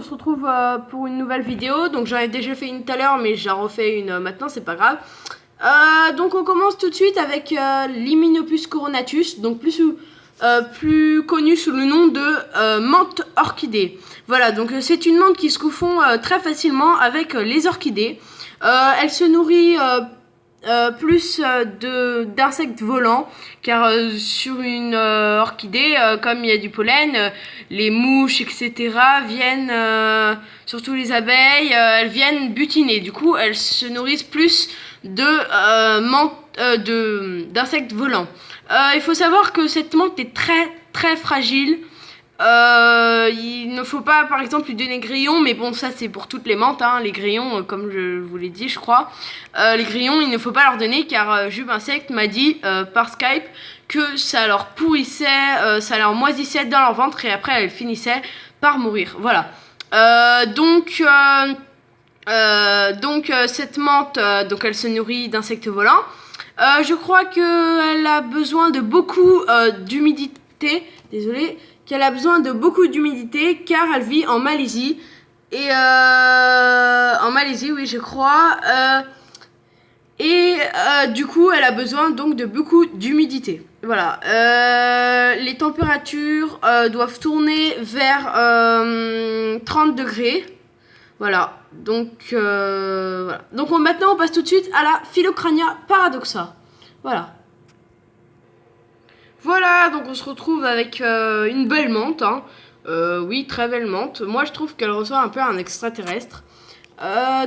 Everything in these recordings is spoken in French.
on se retrouve pour une nouvelle vidéo. Donc j'en ai déjà fait une tout à l'heure, mais j'en refais une maintenant, c'est pas grave. Donc on commence tout de suite avec l'Hymenopus coronatus, donc plus connu sous le nom de menthe orchidée. Voilà, donc c'est une menthe qui se confond très facilement avec les orchidées. Elle se nourrit plus d'insectes volants, car sur une orchidée, comme il y a du pollen, les mouches, etc. viennent, surtout les abeilles, elles viennent butiner. Du coup, elles se nourrissent plus d'insectes volants. Il faut savoir que cette menthe est très très fragile. Il ne faut pas par exemple lui donner grillons, mais bon, ça c'est pour toutes les menthes, hein, les grillons, comme je vous l'ai dit je crois. Les grillons, il ne faut pas leur donner, car Jube Insecte m'a dit par Skype que ça leur pourrissait, ça leur moisissait dans leur ventre, et après elles finissaient par mourir. Voilà. Cette menthe, donc elle se nourrit d'insectes volants. Je crois qu'elle a besoin de beaucoup d'humidité. Désolée. Qu'elle a besoin de beaucoup d'humidité, car elle vit en Malaisie. Et en Malaisie, oui, je crois. Du coup, elle a besoin donc de beaucoup d'humidité. Voilà. Les températures doivent tourner vers 30 degrés. Voilà. Donc, voilà. Donc maintenant, on passe tout de suite à la Phylocrania paradoxa. Voilà. Voilà, donc on se retrouve avec une belle menthe, hein. Oui, très belle menthe. Moi, je trouve qu'elle ressemble un peu à un extraterrestre.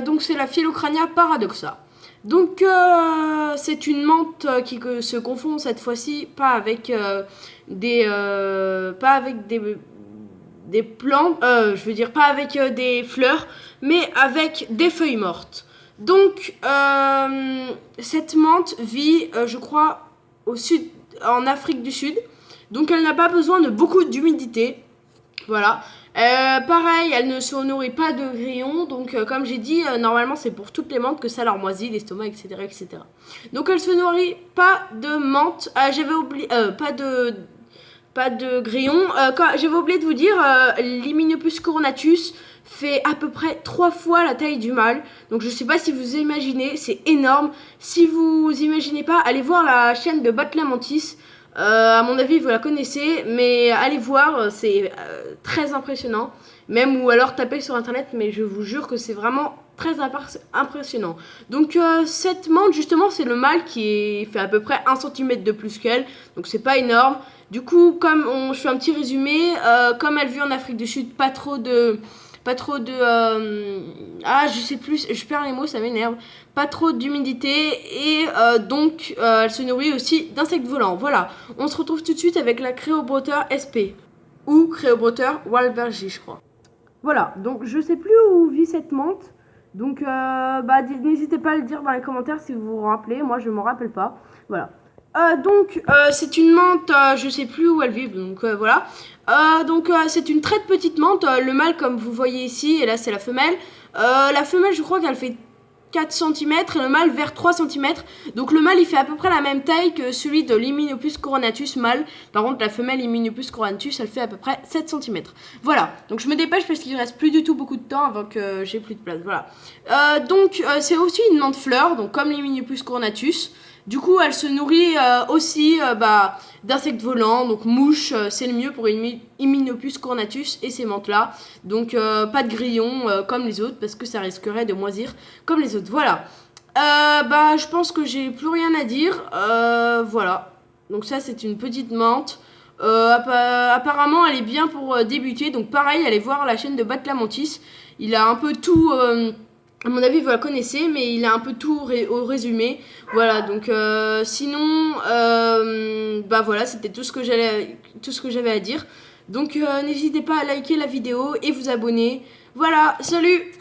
Donc c'est la Phylocrania paradoxa. Donc c'est une menthe qui se confond cette fois-ci pas avec des plantes, je veux dire pas avec des fleurs, mais avec des feuilles mortes. Donc cette menthe vit, je crois, au sud, en Afrique du Sud, donc elle n'a pas besoin de beaucoup d'humidité. Voilà. Pareil, elle ne se nourrit pas de grillons, donc comme j'ai dit, normalement c'est pour toutes les menthes que ça leur moisit l'estomac, etc., etc. Donc elle se nourrit pas de menthe. J'avais oublié, pas de grillons. J'avais oublié de vous dire, l'Hymenopus coronatus fait à peu près 3 fois la taille du mâle. Donc je sais pas si vous imaginez, c'est énorme. Si vous imaginez pas, allez voir la chaîne de Batlamantis. À mon avis, vous la connaissez, mais allez voir, c'est très impressionnant. Même, ou alors tapez sur internet, mais je vous jure que c'est vraiment très impressionnant. Donc cette menthe, justement, c'est le mâle qui fait à peu près 1 cm de plus qu'elle. Donc c'est pas énorme. Du coup, comme je fais un petit résumé, comme elle vit en Afrique du Sud, je sais plus, je perds les mots, ça m'énerve. Pas trop d'humidité, et donc elle se nourrit aussi d'insectes volants. Voilà, on se retrouve tout de suite avec la Créobroter SP, ou Créobroter Walbergi, je crois. Voilà, donc je sais plus où vit cette menthe, donc n'hésitez pas à le dire dans les commentaires si vous vous rappelez, moi je m'en rappelle pas. Voilà. C'est une menthe, je sais plus où elle vit, donc voilà. C'est une très petite menthe, le mâle comme vous voyez ici, et là c'est la femelle. La femelle, je crois qu'elle fait 4 cm et le mâle vers 3 cm. Donc le mâle il fait à peu près la même taille que celui de l'Hymenopus coronatus mâle. Par contre la femelle Hymenopus coronatus elle fait à peu près 7 cm. Voilà, donc je me dépêche parce qu'il reste plus du tout beaucoup de temps avant que j'ai plus de place. Voilà. C'est aussi une menthe fleur, donc comme l'Hymenopus coronatus. Du coup, elle se nourrit aussi d'insectes volants, donc mouches, c'est le mieux pour Hymenopus coronatus et ces menthes-là. Donc, pas de grillons comme les autres, parce que ça risquerait de moisir comme les autres. Voilà. Je pense que j'ai plus rien à dire. Voilà. Donc ça, c'est une petite menthe. Apparemment, elle est bien pour débuter. Donc pareil, allez voir la chaîne de Batlamantis. Il a un peu tout... à mon avis, vous la connaissez, mais il a un peu tout au résumé. Voilà, donc sinon, voilà, c'était tout ce que j'avais à dire. Donc n'hésitez pas à liker la vidéo et vous abonner. Voilà, salut!